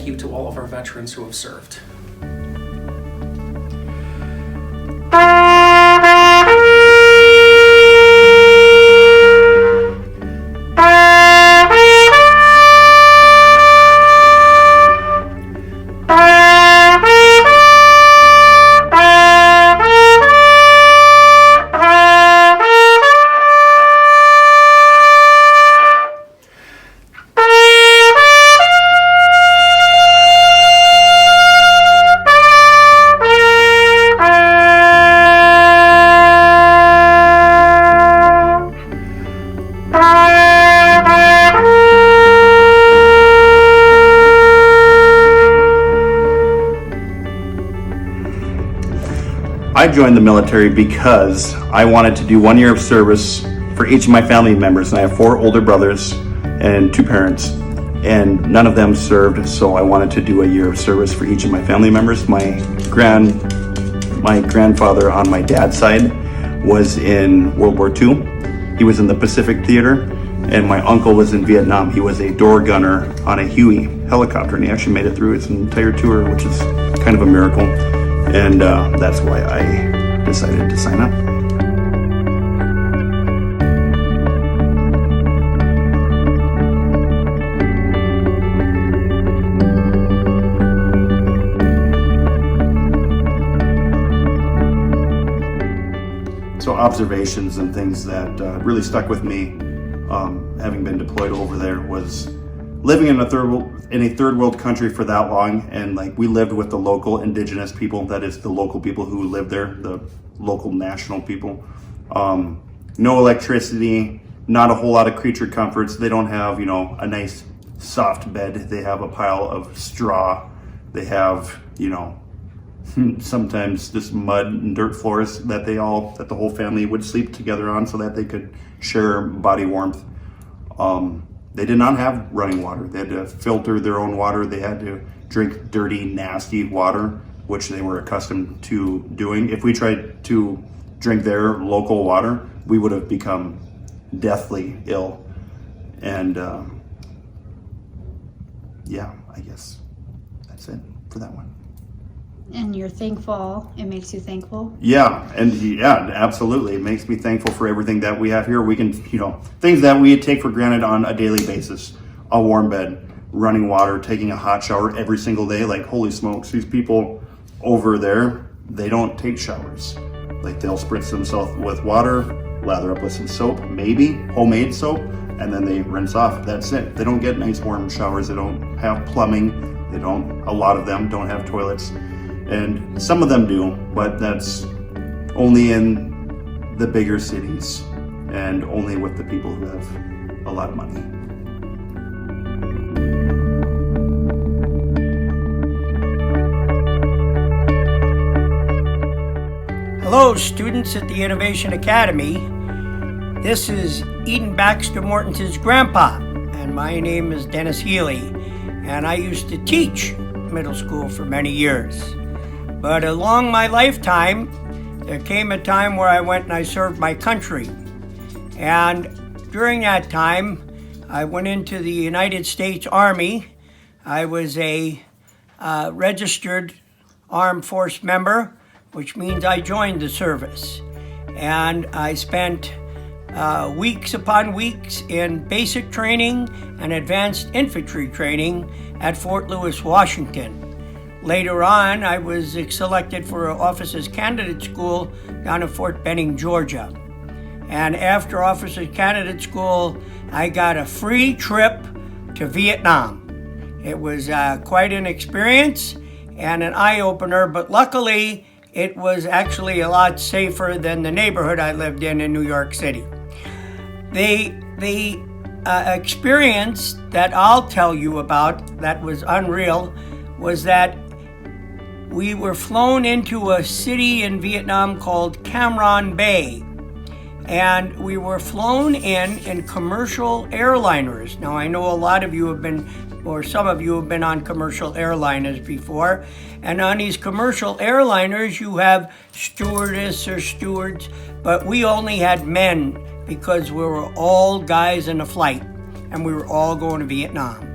thank you to all of our veterans who have served. I joined the military because I wanted to do 1 year of service for each of my family members. And I have 4 older brothers and 2 parents, and none of them served, so I wanted to do a year of service for each of my family members. My grandfather on my dad's side was in World War II. He was in the Pacific Theater, and my uncle was in Vietnam. He was a door gunner on a Huey helicopter, and he actually made it through its entire tour, which is kind of a miracle. And that's why I decided to sign up. So observations and things that really stuck with me, having been deployed over there, was living in a third world country for that long, and like we lived with the local indigenous people, that is the local people who live there, the local national people. No electricity, not a whole lot of creature comforts. They don't have, a nice soft bed. They have a pile of straw. They have, sometimes just mud and dirt floors that the whole family would sleep together on so that they could share body warmth. They did not have running water. They had to filter their own water. They had to drink dirty, nasty water, which they were accustomed to doing. If we tried to drink their local water, we would have become deathly ill. And I guess that's it for that one. And you're thankful. It makes you thankful. Yeah, absolutely. It makes me thankful for everything that we have here. We can, things that we take for granted on a daily basis. A warm bed, running water, taking a hot shower every single day. Like, holy smokes, these people over there, they don't take showers. Like, they'll spritz themselves with water, lather up with some soap, maybe homemade soap, and then they rinse off. That's it. They don't get nice warm showers. They don't have plumbing. A lot of them don't have toilets. And some of them do, but that's only in the bigger cities and only with the people who have a lot of money. Hello, students at the Innovation Academy. This is Eden Baxter Morton's grandpa, and my name is Dennis Healy, and I used to teach middle school for many years. But along my lifetime, there came a time where I went and I served my country. And during that time, I went into the United States Army. I was a registered armed force member, which means I joined the service. And I spent weeks upon weeks in basic training and advanced infantry training at Fort Lewis, Washington. Later on, I was selected for an officers candidate school down in Fort Benning, Georgia. And after officers candidate school, I got a free trip to Vietnam. It was quite an experience and an eye-opener, but luckily it was actually a lot safer than the neighborhood I lived in New York City. The experience that I'll tell you about that was unreal was that we were flown into a city in Vietnam called Cam Ranh Bay, and we were flown in commercial airliners. Now, I know a lot of you have been, or some of you have been on commercial airliners before, and on these commercial airliners, you have stewardess or stewards, but we only had men because we were all guys in a flight, and we were all going to Vietnam.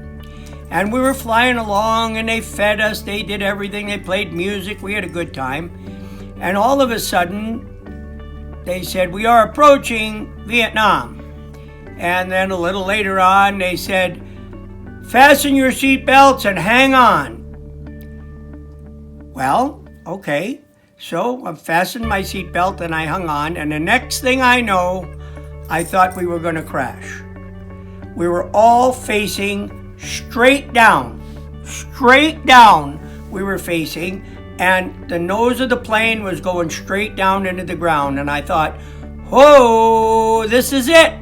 And we were flying along, and they fed us, they did everything, they played music, we had a good time. And all of a sudden, they said, "We are approaching Vietnam." And then a little later on, they said, "Fasten your seatbelts and hang on." Well, okay. So I fastened my seatbelt and I hung on. And the next thing I know, I thought we were going to crash. We were all facing straight down. Straight down we were facing. And the nose of the plane was going straight down into the ground. And I thought, "Whoa, this is it."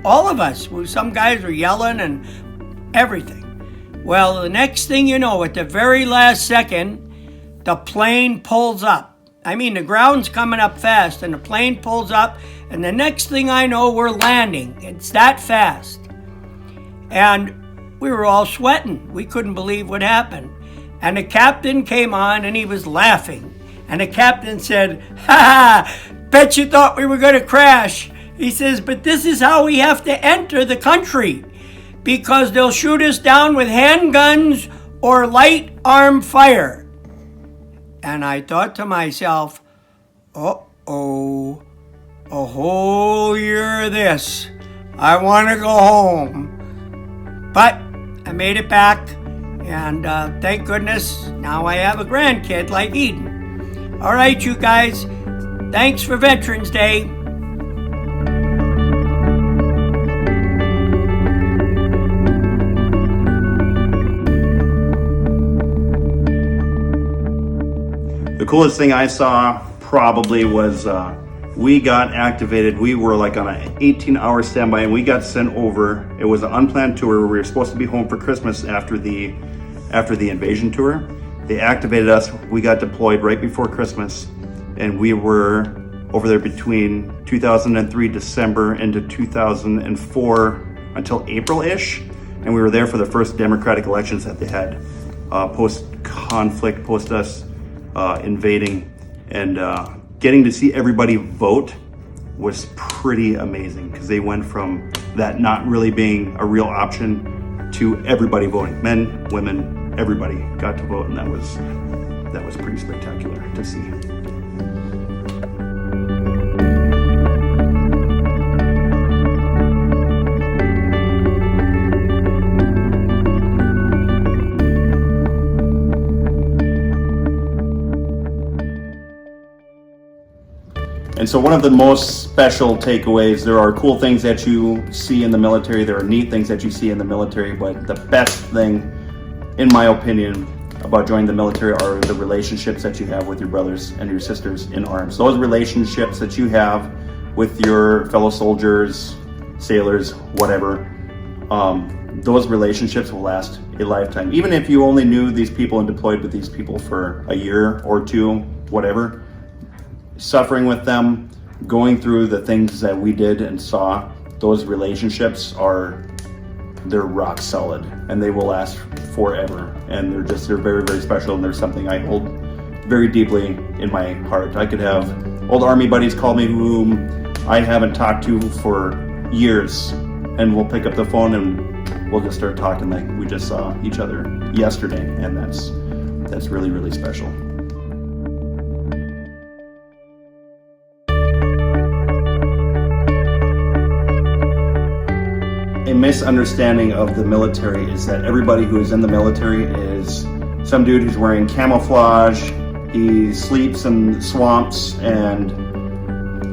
All of us. Some guys were yelling and everything. Well, the next thing you know, at the very last second, the plane pulls up. I mean, the ground's coming up fast, and the plane pulls up, and the next thing I know, we're landing. It's that fast. And we were all sweating. We couldn't believe what happened. And the captain came on, and he was laughing. And the captain said, "Ha ha, bet you thought we were going to crash." He says, "But this is how we have to enter the country, because they'll shoot us down with handguns or light armed fire." And I thought to myself, uh-oh, a whole year of this. I want to go home. But I made it back, and thank goodness now I have a grandkid like Eden. All right, you guys, thanks for Veterans Day. The coolest thing I saw probably was we got activated. We were like on an 18-hour standby, and we got sent over. It was an unplanned tour. We were supposed to be home for Christmas after the invasion tour. They activated us. We got deployed right before Christmas, and we were over there between 2003 December into 2004 until April-ish, and we were there for the first democratic elections that they had post-conflict, post us invading, and getting to see everybody vote was pretty amazing, because they went from that not really being a real option to everybody voting. Men, women, everybody got to vote, and that was pretty spectacular to see. And so one of the most special takeaways, there are cool things that you see in the military, there are neat things that you see in the military, but the best thing, in my opinion, about joining the military are the relationships that you have with your brothers and your sisters in arms. Those relationships that you have with your fellow soldiers, sailors, whatever, those relationships will last a lifetime. Even if you only knew these people and deployed with these people for a year or two, whatever, suffering with them, going through the things that we did and saw, those relationships they're rock solid, and they will last forever. And they're very, very special, and they're something I hold very deeply in my heart. I could have old Army buddies call me whom I haven't talked to for years, and we'll pick up the phone and we'll just start talking like we just saw each other yesterday, and that's really, really special. A misunderstanding of the military is that everybody who is in the military is some dude who's wearing camouflage, he sleeps in swamps, and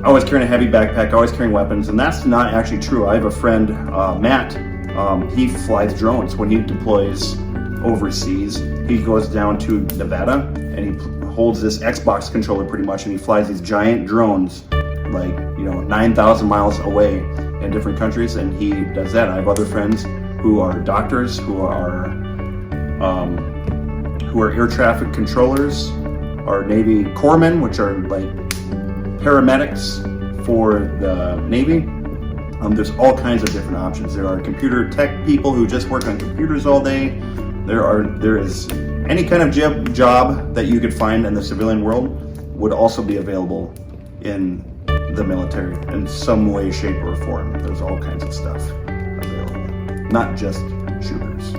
always carrying a heavy backpack, always carrying weapons, and that's not actually true. I have a friend, Matt, he flies drones. When he deploys overseas, he goes down to Nevada, and he holds this Xbox controller pretty much, and he flies these giant drones, like, 9,000 miles away in different countries, and he does that. I have other friends who are doctors, who are air traffic controllers, are Navy corpsmen, which are like paramedics for the Navy. There's all kinds of different options. There are computer tech people who just work on computers all day. There is any kind of job that you could find in the civilian world would also be available in the military in some way, shape, or form. There's all kinds of stuff available, not just shooters.